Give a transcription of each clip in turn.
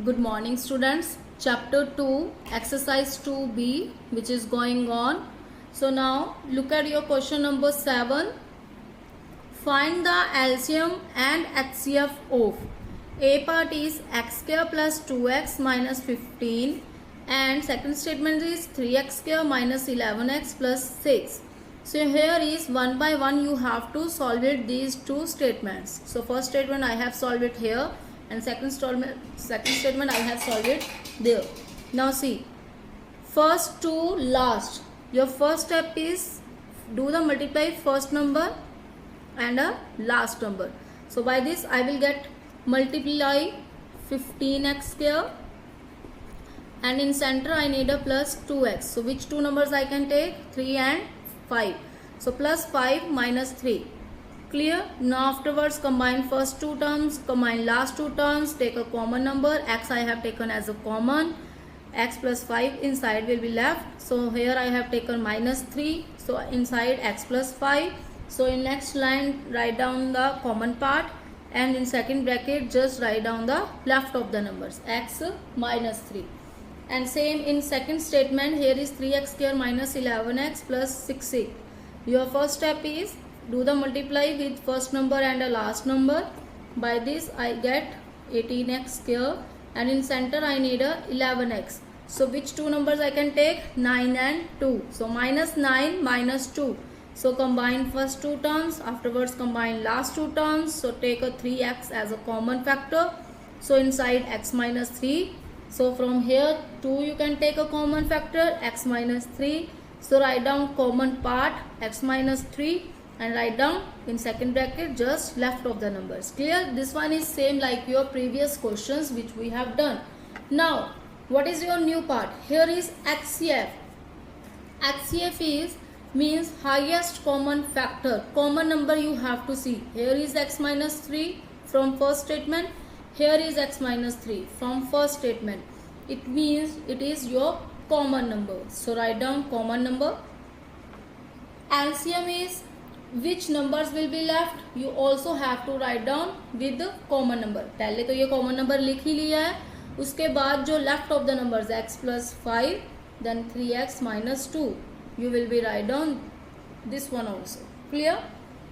Good morning, students. Chapter 2, exercise 2b, which is going on. So now look at your question number 7. Find the LCM and HCF of A part is x square plus 2x minus 15, and second statement is 3x square minus 11x plus 6. So here is one by one you have to solve it these two statements. So first statement I have solved it here, and second statement I have solved it there. Now see, first to last, your first step is do the multiply first number and a last number. So by this I will get multiply 15x square, and in center I need a plus 2x. So which two numbers I can take? 3 and 5. So plus 5 minus 3. Clear? Now afterwards combine first two terms, combine last two terms, take a common number. X I have taken as a common. X plus 5 inside will be left. So here I have taken minus 3. So inside x plus 5. So in next line write down the common part, and in second bracket just write down the left of the numbers, x minus 3. And same in second statement, here is 3x square minus 11x plus 6a. Your first step is do the multiply with first number and a last number. By this I get 18x square, and in center I need a 11x. So which two numbers I can take? 9 and 2. So minus 9 minus 2. So combine first two terms, afterwards combine last two terms. So take a 3x as a common factor. So inside x minus 3. So from here 2 you can take a common factor, x minus 3. So write down common part x minus 3, and write down in second bracket just left of the numbers. Clear? This one is same like your previous questions which we have done. Now what is your new part? Here is HCF. HCF is means highest common factor, common number you have to see. Here is x minus 3 from first statement, here is x minus 3 from first statement. It means it is your common number. So write down common number. LCM is which numbers will be left, you also have to write down with the common number. पहले तो ये common number लिख ही लिया है, उसके बाद जो left of the numbers x plus 5 then 3x minus 2, you will be write down this one also. Clear?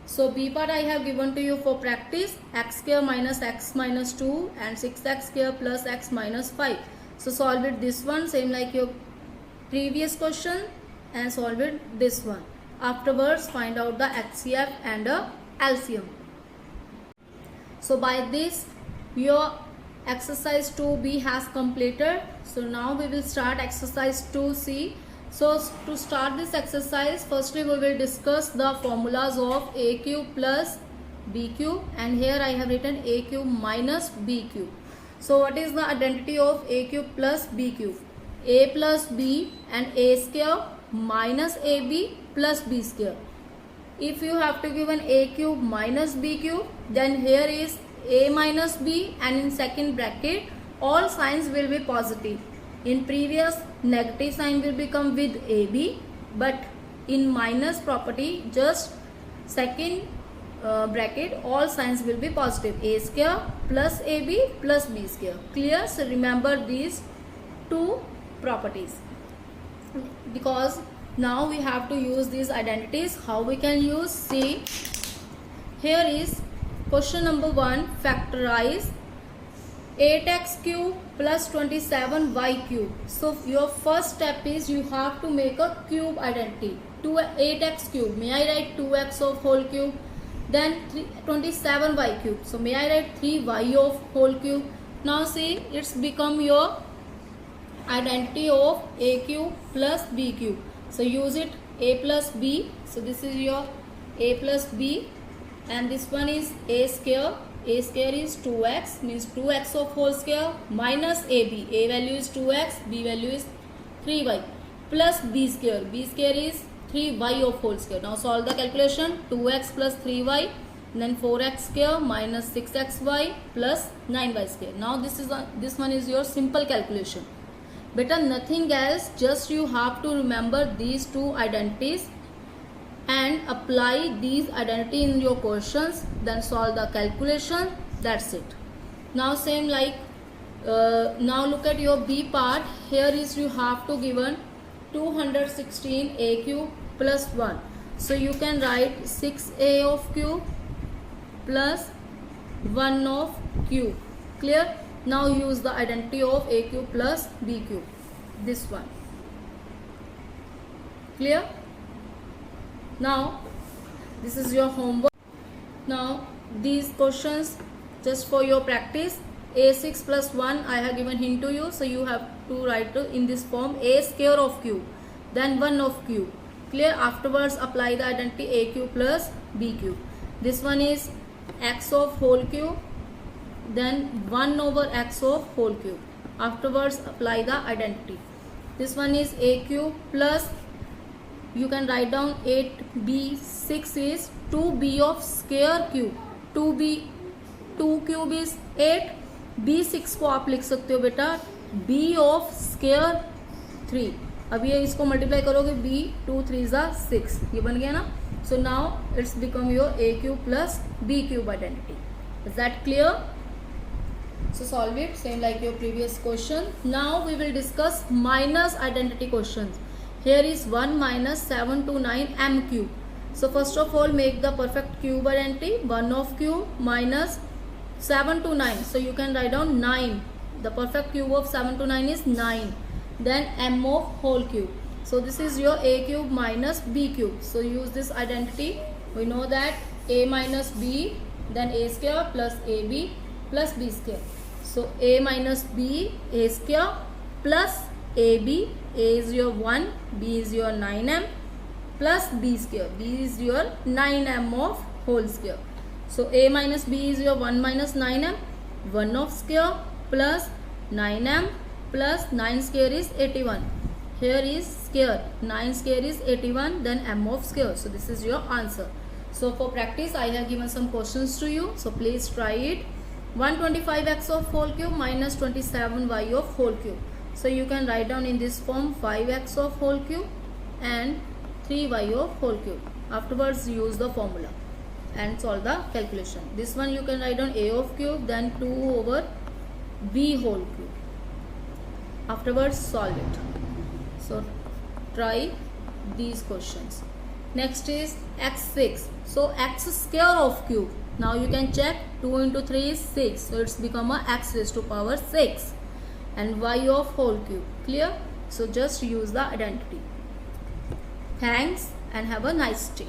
So B part I have given to you for practice, x square minus x minus 2 and 6x square plus x minus 5. So solve it this one same like your previous question, and solve it this one. Afterwards find out the HCF and the LCM. So by this your exercise 2b has completed. So now we will start exercise 2c. So to start this exercise, firstly we will discuss the formulas of a cube plus b cube, and here I have written a cube minus b cube. So what is the identity of a cube plus b cube? A plus b and a square minus ab plus b square. If you have to give an a cube minus b cube, then here is a minus b, and in second bracket all signs will be positive. In previous, negative sign will become with AB, but in minus property, just second bracket, all signs will be positive. A square plus AB plus B square. Clear? So remember these two properties. Because now we have to use these identities. How we can use? See, here is question number 1. Factorize 8x cube plus 27y cube. So your first step is you have to make a cube identity. 8x cube, may I write 2x of whole cube? Then 27y cube, so may I write 3y of whole cube? Now see, it's become your identity of a cube plus b cube. So use it, a plus b. So this is your a plus b, and this one is a square. A square is 2x, means 2x of whole square minus ab. A value is 2x, b value is 3y, plus b square. B square is 3y of whole square. Now solve the calculation. 2x plus 3y, then 4x square minus 6xy plus 9y square. Now this one is your simple calculation. Better nothing else, just you have to remember these two identities and apply these identity in your questions, then solve the calculation. That's it. Now same like Now look at your B part. Here is you have to given 216 a cube plus 1. So you can write 6a of cube plus 1 of cube. Clear? Now use the identity of a cube plus b cube. This one. Clear? Now this is your homework. Now these questions just for your practice. A6 plus 1 I have given hint to you, so you have to write in this form a square of cube, then 1 of cube. Clear? Afterwards apply the identity a cube plus b cube. This one is x of whole cube, then 1 over x of whole cube. Afterwards apply the identity. This one is a cube plus, you can write down 8b6 is 2b of square cube. 2 cube is 8. b6 को आप लिख सकते हो बेटा b of square 3. अब ये इसको multiply करोगे b 2 3 6, ये बन गया ना. So now it's become your a cube plus b cube identity. Is that clear? So solve it same like your previous question. Now we will discuss minus identity questions. Here is 1 minus 7 to 9 m cube. So first of all make the perfect cube identity. 1 of cube minus 7 to 9. So you can write down 9. The perfect cube of 7 to 9 is 9. Then m of whole cube. So this is your a cube minus b cube. So use this identity. We know that a minus b, then a square plus ab plus b square. So a minus b, a square plus ab. A is your 1, b is your 9m plus b square. B is your 9m of whole square. So a minus b is your 1 minus 9m, 1 of square plus 9m plus 9 square is 81. Here is square, 9 square is 81, then m of square. So this is your answer. So for practice I have given some questions to you. So please try it. 125x of whole cube minus 27y of whole cube. So you can write down in this form 5x of whole cube and 3y of whole cube. Afterwards use the formula and solve the calculation. This one you can write down a of cube, then 2 over b whole cube. Afterwards solve it. So try these questions. Next is x6. So x square of cube. Now you can check 2 into 3 is 6. So it's become a x raised to power 6. And y of whole cube. Clear? So just use the identity. Thanks and have a nice day.